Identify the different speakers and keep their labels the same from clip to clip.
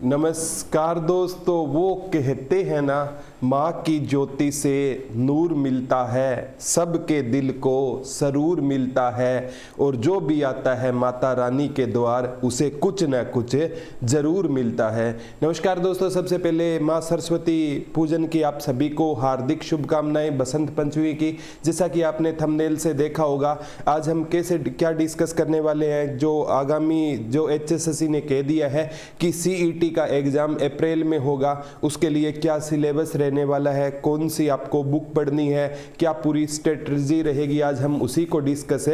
Speaker 1: नमस्कार दोस्तों। वो कहते हैं ना, माँ की ज्योति से नूर मिलता है, सबके दिल को सरूर मिलता है, और जो भी आता है माता रानी के द्वार उसे कुछ न कुछ जरूर मिलता है। नमस्कार दोस्तों, सबसे पहले माँ सरस्वती पूजन की आप सभी को हार्दिक शुभकामनाएं, बसंत पंचमी की। जैसा कि आपने थंबनेल से देखा होगा, आज हम क्या डिस्कस करने वाले हैं। जो आगामी जो HSSC ने कह दिया है कि CET का एग्जाम अप्रैल में होगा, उसके लिए क्या सिलेबस रहने वाला है, कौन सी आपको बुक पढ़नी है, क्या पूरी स्ट्रेटजी रहेगी, आज हम उसी को डिस्कस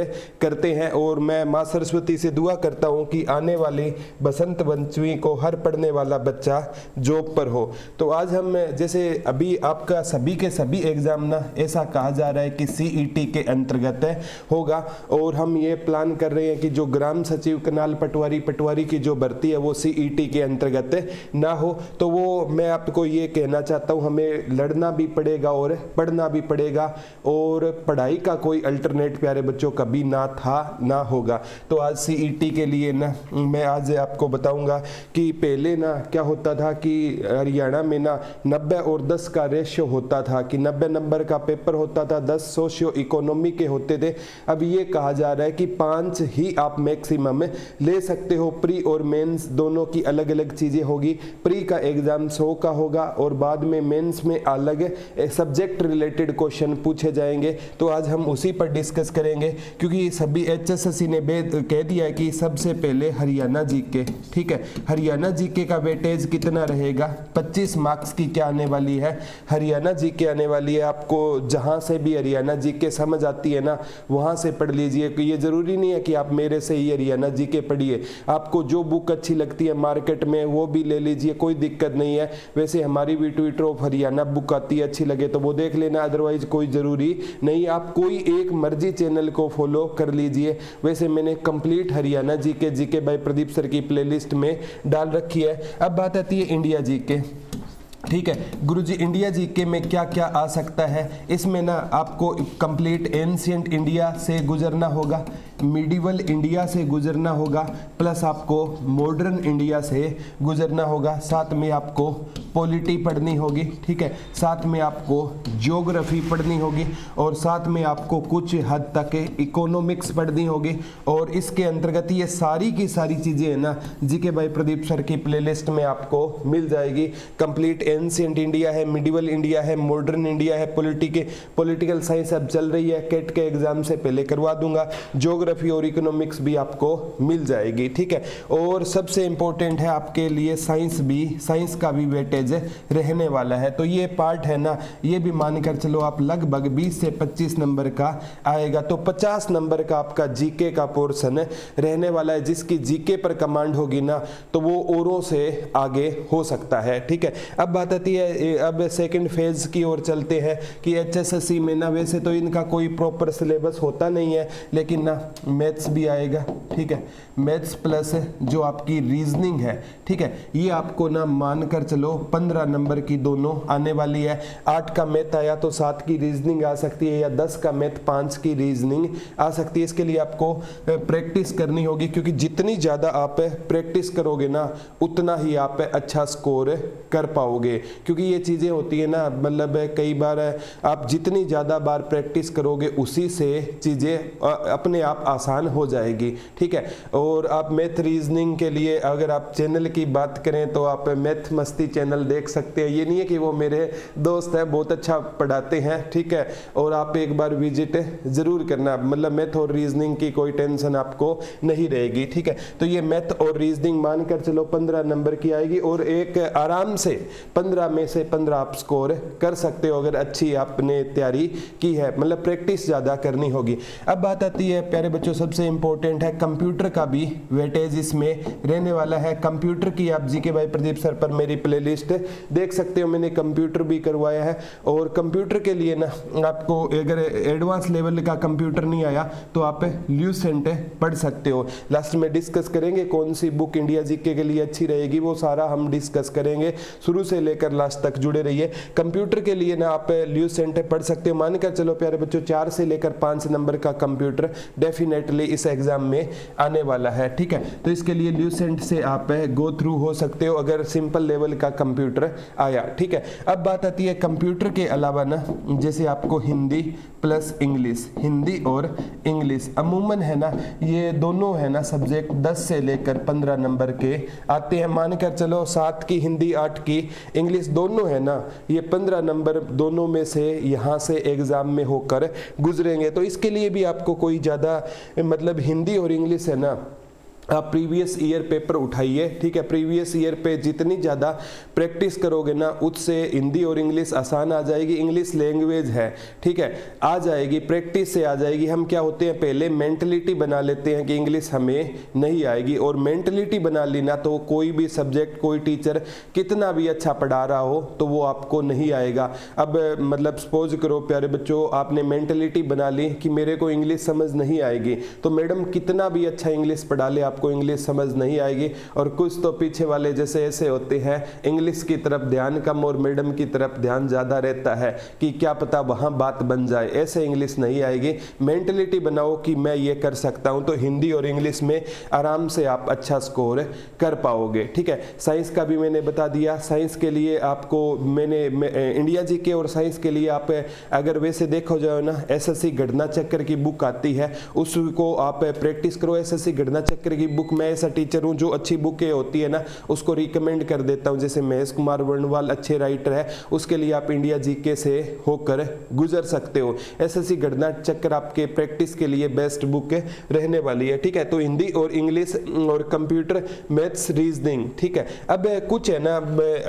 Speaker 1: करते हैं। और मैं माँ सरस्वती से दुआ करता हूँ कि आने वाली बसंत पंचमी को हर पढ़ने वाला बच्चा जॉब पर हो। तो आज हम जैसे अभी आपका सभी के सभी एग्जाम ना ऐसा कहा जा रहा है कि CET के अंतर्गत होगा, और हम ये प्लान कर रहे हैं कि जो ग्राम सचिव कनाल पटवारी की जो भर्ती है वो CET के अंतर्गत ना हो। तो वो मैं आपको ये कहना चाहता हूँ, हमें लड़ना भी पड़ेगा और पढ़ना भी पड़ेगा, और पढ़ाई का कोई अल्टरनेट प्यारे बच्चों कभी ना था ना होगा। तो आज CET के लिए ना मैं आज आपको बताऊंगा कि पहले ना क्या होता था कि हरियाणा में ना 90 और 10 का रेशियो होता था, कि 90 नंबर का पेपर होता था, 10 सोशियो इकोनॉमी के होते थे। अब ये कहा जा रहा है कि 5 ही आप मैक्सिमम ले सकते हो। प्री और मेंस दोनों की अलग अलग चीजें होगी। प्री का एग्जाम 100 का होगा और बाद में मेंस में अलग सब्जेक्ट रिलेटेड क्वेश्चन पूछे जाएंगे। तो आज हम उसी पर डिस्कस करेंगे, क्योंकि सभी HSSC ने कह दिया है कि सबसे पहले हरियाणा जीके, ठीक है, हरियाणा जीके का वेटेज कितना रहेगा, 25 मार्क्स की क्या आने वाली है, हरियाणा जीके आने वाली है। आपको जहां से भी हरियाणा जीके समझ आती है ना, वहां से पढ़ लीजिए। ये जरूरी नहीं है कि आप मेरे से ही हरियाणा जीके पढ़िए, आपको जो बुक अच्छी लगती है मार्केट में वो भी ले लीजिए, कोई दिक्कत नहीं है। वैसे हमारी भी ट्विटर ऑफ हरियाणा बुक आती है, अच्छी लगे तो वो देख लेना, अदरवाइज कोई जरूरी नहीं, आप कोई एक मर्जी चैनल को फॉलो कर लीजिए। वैसे मैंने complete Haryana GK by Pradeep sir की प्लेलिस्ट में डाल रखी है। अब बात आती है इंडिया जीके, ठीक है गुरुजी। इंडिया जीके में क्या क्या आ सकता है, इसमें ना आपको कंप्लीट एंशिएंट इंडिया से गुजरना होगा, मिडिवल इंडिया से गुजरना होगा, प्लस आपको मॉडर्न इंडिया से गुजरना होगा, साथ में आपको पॉलिटी पढ़नी होगी, ठीक है, साथ में आपको ज्योग्राफी पढ़नी होगी, और साथ में आपको कुछ हद तक इकोनॉमिक्स पढ़नी होगी। और इसके अंतर्गत ये सारी की सारी चीज़ें है ना जीके बाय प्रदीप सर की प्लेलिस्ट में आपको मिल जाएगी। कंप्लीट एंशिएंट इंडिया है, मिडिवल इंडिया है, मॉडर्न इंडिया है, पॉलिटिकल साइंस अब चल रही है, कैट के एग्जाम से पहले करवा दूंगा, ज्योग्राफी और इकोनॉमिक्स भी आपको मिल जाएगी, ठीक है। और सबसे इंपॉर्टेंट है आपके लिए साइंस का भी वेटेज रहने वाला है। तो ये पार्ट है ना, ये भी मानकर चलो आप लगभग 20 से 25 नंबर का आएगा। तो 50 नंबर का आपका जीके का पोर्शन रहने वाला है। जिसकी जीके पर कमांड होगी ना, तो वो औरों से आगे हो सकता है, ठीक है। अब बात आती है, अब सेकंड फेज की ओर चलते हैं कि HSSC में ना वैसे तो इनका कोई प्रॉपर सिलेबस होता नहीं है, लेकिन ना मैथ्स भी आएगा, ठीक है, मैथ्स प्लस जो आपकी रीजनिंग है, ठीक है, ये आपको ना मानकर चलो 15 नंबर की दोनों आने वाली है। 8 का मैथ आया तो 7 की रीजनिंग आ सकती है, या 10 का मैथ 5 की रीजनिंग आ सकती है। इसके लिए आपको प्रैक्टिस करनी होगी, क्योंकि जितनी ज़्यादा आप प्रैक्टिस करोगे ना उतना ही आप अच्छा स्कोर कर पाओगे। क्योंकि ये चीज़ें होती है ना, मतलब कई बार आप जितनी ज़्यादा बार प्रैक्टिस करोगे उसी से चीज़ें अपने आप आसान हो जाएगी, ठीक है। और आप मैथ रीजनिंग के लिए अगर आप चैनल की बात करें तो आप मैथ मस्ती चैनल देख सकते हैं। ये नहीं है कि वो मेरे दोस्त है, बहुत अच्छा पढ़ाते हैं, ठीक है, और आप एक बार विजिट जरूर करना, मतलब मैथ और रीजनिंग की कोई टेंशन आपको नहीं रहेगी, ठीक है। तो ये मैथ और रीजनिंग मानकर चलो 15 नंबर की आएगी, और एक आराम से 15 में से 15 आप स्कोर कर सकते हो अगर अच्छी आपने तैयारी की है, मतलब प्रैक्टिस ज़्यादा करनी होगी। अब बात आती है प्यारे बच्चों, सबसे इंपॉर्टेंट है कंप्यूटर का भी वेटेज इसमें रहने वाला है। कंप्यूटर की आप जीके बाय प्रदीप सर पर मेरी प्लेलिस्ट देख सकते हो, मैंने कंप्यूटर भी करवाया है। और कंप्यूटर के लिए ना आपको अगर एडवांस लेवल का कंप्यूटर नहीं आया तो आप ल्यूसेंट पढ़ सकते हो। लास्ट में डिस्कस करेंगे कौन सी बुक इंडिया जीके के लिए अच्छी रहेगी, वो सारा हम डिस्कस करेंगे, शुरू से लेकर लास्ट तक जुड़े रहिए। कंप्यूटर के लिए ना आप ल्यूसेंट पढ़ सकते हो। मानकर चलो प्यारे बच्चों 4 से लेकर 5 नंबर का कंप्यूटर डेफिनेट डेफिनेटली इस एग्जाम में आने वाला है, ठीक है। तो इसके लिए ल्यूसेंट से आप गो थ्रू हो सकते हो अगर सिंपल लेवल का कंप्यूटर आया, ठीक है। अब बात आती है कंप्यूटर के अलावा ना, जैसे आपको हिंदी प्लस इंग्लिश, हिंदी और इंग्लिश अमूमन है ना, ये दोनों है ना सब्जेक्ट 10 से लेकर 15 नंबर के आते हैं। मानकर चलो 7 की हिंदी 8 की इंग्लिश दोनों है ना, ये 15 नंबर दोनों में से यहाँ से एग्जाम में होकर गुजरेंगे। तो इसके लिए भी आपको कोई ज़्यादा मतलब हिंदी और इंग्लिश है ना, आप प्रीवियस ईयर पेपर उठाइए, ठीक है। प्रीवियस ईयर पे जितनी ज़्यादा प्रैक्टिस करोगे ना, उससे हिंदी और इंग्लिश आसान आ जाएगी। इंग्लिश लैंग्वेज है, ठीक है, आ जाएगी, प्रैक्टिस से आ जाएगी। हम क्या होते हैं पहले मेंटलिटी बना लेते हैं कि इंग्लिश हमें नहीं आएगी, और मेंटलिटी बना ली ना तो कोई भी सब्जेक्ट कोई टीचर कितना भी अच्छा पढ़ा रहा हो तो वो आपको नहीं आएगा। अब मतलब सपोज करो प्यारे बच्चों, आपने मेंटलिटी बना ली कि मेरे को इंग्लिश समझ नहीं आएगी, तो मैडम कितना भी अच्छा इंग्लिश पढ़ा ले आपको इंग्लिश समझ नहीं आएगी। और कुछ तो पीछे वाले जैसे ऐसे होते हैं, इंग्लिश की तरफ ध्यान कम और मैडम की तरफ ध्यान ज़्यादा रहता है कि क्या पता वहाँ बात बन जाए, ऐसे इंग्लिश नहीं आएगी। मेंटलिटी बनाओ कि मैं ये कर सकता हूँ, तो हिंदी और इंग्लिश में आराम से आप अच्छा स्कोर कर पाओगे, ठीक है। साइंस का भी मैंने बता दिया। साइंस के लिए आपको मैंने इंडिया जीके और साइंस के लिए आप अगर वैसे देखो जाओ ना, एसएससी गणना चक्र की बुक आती है, उसको आप प्रैक्टिस करो। एसएससी गणना चक्र की बुक, मैं ऐसा टीचर हूँ जो अच्छी बुकें होती है ना उसको रिकमेंड कर देता हूँ। जैसे महेश कुमार वर्णवाल अच्छे राइटर है, उसके लिए आप इंडिया जीके से होकर गुजर सकते हो। एसएससी गणना चक्र आपके प्रैक्टिस के लिए बेस्ट बुक रहने वाली है, ठीक है। तो हिंदी और इंग्लिश और कंप्यूटर, मैथ्स, रीजनिंग, ठीक है। अब कुछ है ना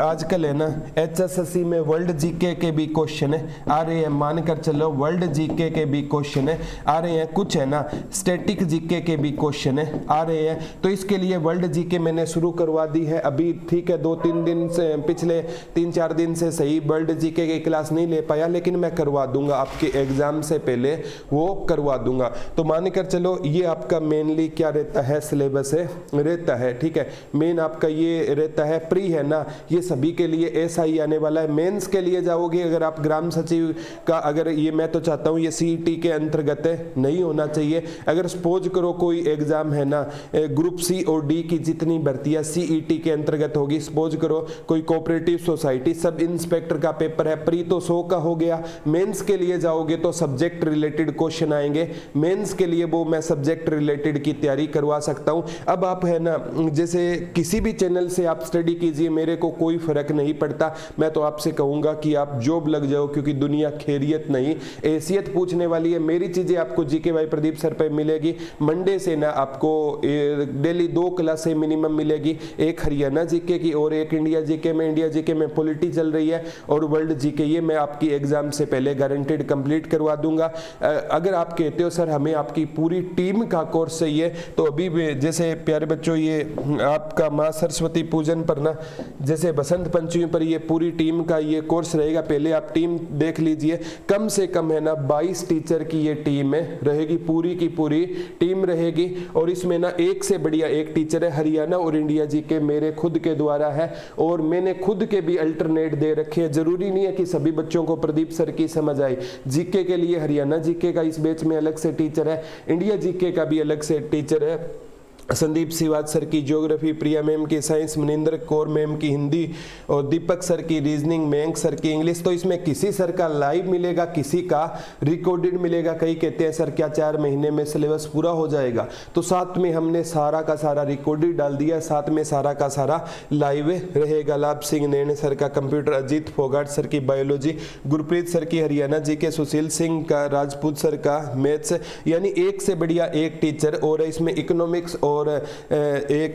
Speaker 1: आजकल है ना एचएसएससी में वर्ल्ड जीके के भी क्वेश्चन आ रहे हैं, मानकर चलो वर्ल्ड जीके के भी क्वेश्चन आ रहे हैं। कुछ है ना स्टैटिक जीके के भी क्वेश्चन आ रहे हैं। तो इसके लिए वर्ल्ड जीके मैंने शुरू करवा दी है अभी, ठीक है। 2-3 दिन से, पिछले 3-4 दिन से सही वर्ल्ड जीके की क्लास नहीं ले पाया, लेकिन मैं करवा दूंगा आपके एग्जाम से पहले, वो करवा दूंगा। तो मानकर चलो ये आपका मेनली क्या रहता है, सिलेबस रहता है, ठीक है। मेन आपका ये रहता है, प्री है ना, ये सभी के लिए ऐसा ही आने वाला है। मेंस के लिए जाओगे अगर आप ग्राम सचिव का, अगर ये मैं तो चाहता हूँ ये सीईटी के अंतर्गत नहीं होना चाहिए। अगर सपोज करो कोई एग्जाम है ना, ग्रुप सी और डी की जितनी भर्तियां सीईटी के अंतर्गत होगी, सपोज करो कोई कोऑपरेटिव सोसाइटी सब इंस्पेक्टर का पेपर है, प्री तो 100 का हो गया। मेंस के लिए जाओगे तो सब्जेक्ट रिलेटेड क्वेश्चन आएंगे, मेंस के लिए वो मैं सब्जेक्ट रिलेटेड की तैयारी करवा सकता हूं। अब आप है ना जैसे किसी भी चैनल से आप स्टडी कीजिए, मेरे को कोई फर्क नहीं पड़ता। मैं तो आपसे कहूंगा कि आप जॉब लग जाओ, क्योंकि दुनिया खैरियत नहीं हैसियत पूछने वाली है। मेरी चीजें आपको जीके भाई प्रदीप सर पे मिलेगी। मंडे से ना आपको डेली 2 क्लासें मिनिमम मिलेगी, एक हरियाणा जीके की और एक इंडिया जीके में। इंडिया जीके में पॉलिटी चल रही है और वर्ल्ड जीके, ये मैं आपकी एग्जाम से पहले गारंटेड कंप्लीट करवा दूंगा। अगर आप कहते हो सर हमें आपकी पूरी टीम का कोर्स चाहिए, तो अभी भी जैसे प्यारे बच्चों ये आपका माँ सरस्वती पूजन पर ना, जैसे बसंत पंचमी पर ये पूरी टीम का ये कोर्स रहेगा। पहले आप टीम देख लीजिए, कम से कम है ना 22 टीचर की ये टीम रहेगी, पूरी की पूरी टीम रहेगी। और इसमें ना एक से बढ़िया एक टीचर है। हरियाणा और इंडिया जीके मेरे खुद के द्वारा है, और मैंने खुद के भी अल्टरनेट दे रखे हैं। जरूरी नहीं है कि सभी बच्चों को प्रदीप सर की समझ आए। जीके के लिए हरियाणा जीके का इस बैच में अलग से टीचर है, इंडिया जीके का भी अलग से टीचर है। संदीप सिवाज सर की ज्योग्राफी, प्रिया मैम की साइंस, मनिंदर कौर मैम की हिंदी और दीपक सर की रीजनिंग, मयंक सर की इंग्लिश। तो इसमें किसी सर का लाइव मिलेगा, किसी का रिकॉर्डेड मिलेगा। कई कहते हैं सर क्या 4 महीने में सिलेबस पूरा हो जाएगा, तो साथ में हमने सारा का सारा रिकॉर्डेड डाल दिया, साथ में सारा का सारा लाइव रहेगा। लाभ सिंह नैन सर का कंप्यूटर, अजीत फोगाट सर की बायोलॉजी, गुरप्रीत सर की हरियाणा जीके, सुशील सिंह का राजपूत सर का मैथ्स, यानी एक से बढ़िया एक टीचर। और इसमें इकोनॉमिक्स और एक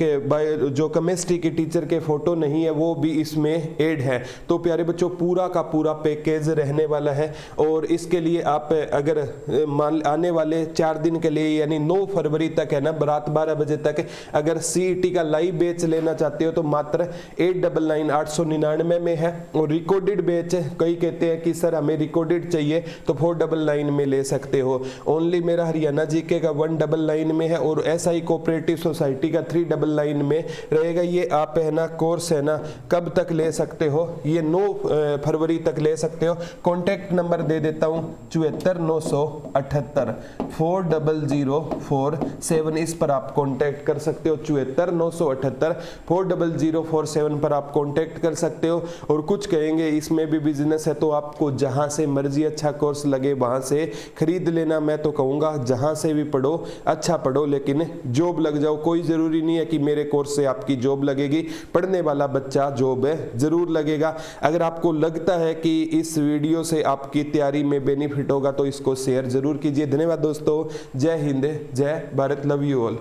Speaker 1: जो केमिस्ट्री की टीचर के फोटो नहीं है वो भी इसमें ऐड है। तो प्यारे बच्चों पूरा का पूरा पैकेज रहने वाला है। और इसके लिए आप अगर आने वाले 4 दिन के लिए यानी 9 फरवरी तक है ना, रात 12 बजे तक अगर सीईटी का लाइव बैच लेना चाहते हो तो मात्र 899 में है। और रिकॉर्डेड बैच कई कहते हैं कि सर हमें रिकॉर्डेड चाहिए तो 499 में ले सकते हो। ओनली मेरा हरियाणा जीके का 199 में है। और एसआई कोऑपरेटिव एक्टिव सोसाइटी का 3999 में रहेगा। ये आप है ना कोर्स है ना कब तक ले सकते हो, ये 9 फरवरी तक ले सकते हो। कॉन्टैक्ट नंबर दे देता हूँ 74 978 400447, इस पर आप कॉन्टैक्ट कर सकते हो। 74 978 400447 पर आप कॉन्टैक्ट कर सकते हो। और कुछ कहेंगे इसमें भी बिजनेस है, तो आपको जहां से मर्जी अच्छा कोर्स लगे वहां से खरीद लेना। मैं तो कहूँगा जहां से भी पढ़ो अच्छा पढ़ो, लेकिन जॉब लग जाओ। कोई ज़रूरी नहीं है कि मेरे कोर्स से आपकी जॉब लगेगी, पढ़ने वाला बच्चा जॉब ज़रूर लगेगा। अगर आपको लगता है कि इस वीडियो से आपकी तैयारी में बेनिफिट होगा तो इसको शेयर ज़रूर कीजिए। धन्यवाद दोस्तों, जय हिंद, जय भारत, लव यू ऑल।